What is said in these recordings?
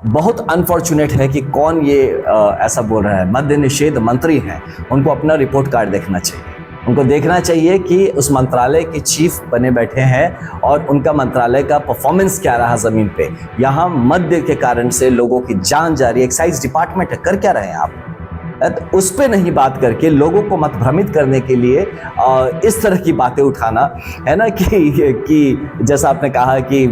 बहुत अनफॉर्चुनेट है कि कौन ये ऐसा बोल रहा है। मद्य निषेध मंत्री हैं, उनको अपना रिपोर्ट कार्ड देखना चाहिए। उनको देखना चाहिए कि उस मंत्रालय के चीफ बने बैठे हैं और उनका मंत्रालय का परफॉर्मेंस क्या रहा ज़मीन पे। यहाँ मद्य के कारण से लोगों की जान जा रही है। एक्साइज डिपार्टमेंट है, कर क्या रहे हैं आप? उस पे नहीं बात करके लोगों को मत भ्रमित करने के लिए इस तरह की बातें उठाना है ना कि जैसा आपने कहा कि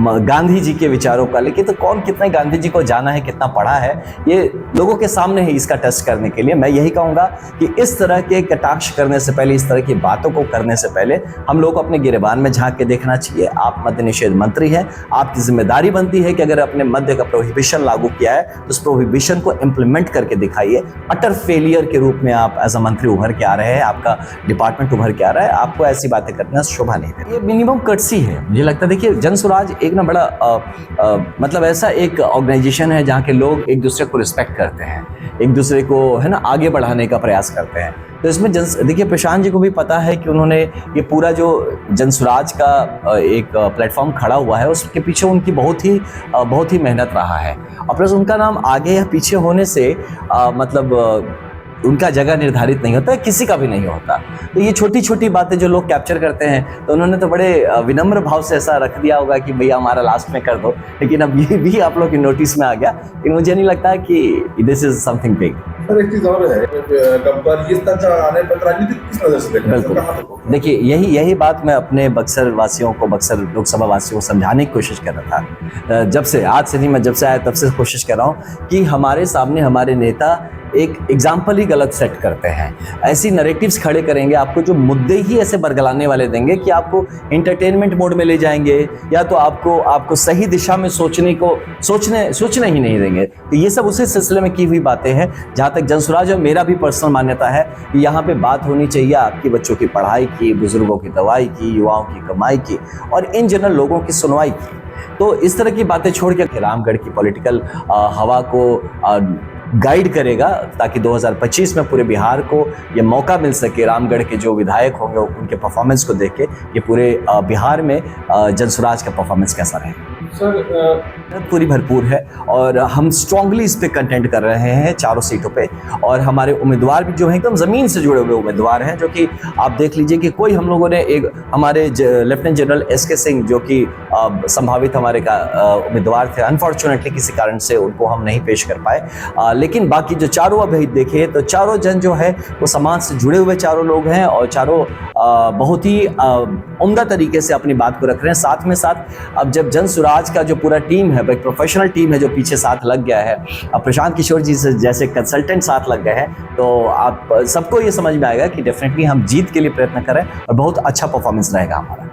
गांधी जी के विचारों का, लेकिन तो कौन कितने गांधी जी को जाना है, कितना पढ़ा है, ये लोगों के सामने है। इसका टेस्ट करने के लिए मैं यही कहूँगा कि इस तरह के कटाक्ष करने से पहले, इस तरह की बातों को करने से पहले हम लोग को अपने गिरेबान में झांक के देखना चाहिए। आप मद्य निषेध मंत्री हैं, आपकी जिम्मेदारी बनती है कि अगर अपने मद्य का प्रोहिबिशन लागू किया है तो उस प्रोहिबिशन को इम्प्लीमेंट करके दिखाइए। अटर फेलियर के रूप में आप एज अ मंत्री उभर के आ रहे हैं, आपका डिपार्टमेंट उभर के आ रहा है, आपको ऐसी बातें करना शोभा नहीं है। ये मिनिमम कर्टसी है मुझे लगता है। देखिए, जनसुराज एक ना बड़ा मतलब ऐसा एक ऑर्गेनाइजेशन है जहाँ के लोग एक दूसरे को रिस्पेक्ट करते हैं, एक दूसरे को है ना आगे बढ़ाने का प्रयास करते हैं। तो इसमें देखिए, प्रशांत जी को भी पता है कि उन्होंने ये पूरा जो जनसुराज का एक प्लेटफॉर्म खड़ा हुआ है उसके पीछे उनकी बहुत ही मेहनत रहा है। और प्लस उनका नाम आगे या पीछे होने से मतलब उनका जगह निर्धारित नहीं होता है, किसी का भी नहीं होता। तो ये छोटी छोटी बातें जो लोग कैप्चर करते हैं, तो उन्होंने तो बड़े विनम्र भाव से ऐसा रख दिया होगा कि भैया हमारा लास्ट में कर दो। लेकिन अब ये भी आप लोग की नोटिस में आ गया। लेकिन मुझे नहीं लगता कि this is something big. Sir, एक चीज और है, आने पर राजनीति किस नजर से देखना है? बिल्कुल, देखिए यही बात मैं अपने बक्सर वासियों को, बक्सर लोकसभा वासियों को समझाने की कोशिश कर रहा था। जब से, आज से नहीं, मैं जब से आया तब से कोशिश कर रहा हूँ कि हमारे सामने हमारे नेता एक एग्जाम्पल ही गलत सेट करते हैं। ऐसी नरेटिव्स खड़े करेंगे, आपको जो मुद्दे ही ऐसे बरगलाने वाले देंगे कि आपको एंटरटेनमेंट मोड में ले जाएंगे, या तो आपको सही दिशा में सोचने ही नहीं देंगे। तो ये सब उसी सिलसिले में की हुई बातें हैं। जहाँ तक जनसुराज और मेरा भी पर्सनल मान्यता है कि यहाँ पे बात होनी चाहिए आपकी बच्चों की पढ़ाई की, बुजुर्गों की दवाई की, युवाओं की कमाई की और इन जनरल लोगों की सुनवाई की। तो इस तरह की बातें छोड़ के रामगढ़ की पॉलिटिकल हवा को गाइड करेगा, ताकि 2025 में पूरे बिहार को ये मौका मिल सके। रामगढ़ के जो विधायक होंगे उनके परफॉर्मेंस को देख के ये पूरे बिहार में जनसुराज का परफॉर्मेंस कैसा रहे। सर, पूरी भरपूर है और हम स्ट्रांगली इस पे कंटेंट कर रहे हैं चारों सीटों पे। और हमारे उम्मीदवार भी जो हैं एकदम ज़मीन से जुड़े हुए उम्मीदवार हैं, जो कि आप देख लीजिए कि कोई हम लोगों ने एक हमारे लेफ्टिनेंट जनरल एस.के. सिंह जो कि संभावित हमारे उम्मीदवार थे, अनफॉर्चुनेटली किसी कारण से उनको हम नहीं पेश कर पाए। लेकिन बाकी जो चारों अभी देखे तो चारों जन जो है वो समाज से जुड़े हुए चारों लोग हैं और चारों बहुत ही उम्दा तरीके से अपनी बात को रख रहे हैं। साथ में साथ अब जब जनसुराज का जो पूरा टीम है, एक प्रोफेशनल टीम है जो पीछे साथ लग गया है, अब प्रशांत किशोर जी से जैसे कंसल्टेंट साथ लग गए हैं, तो आप सबको ये समझ में आएगा कि डेफिनेटली हम जीत के लिए प्रयत्न करें और बहुत अच्छा परफॉर्मेंस रहेगा हमारा।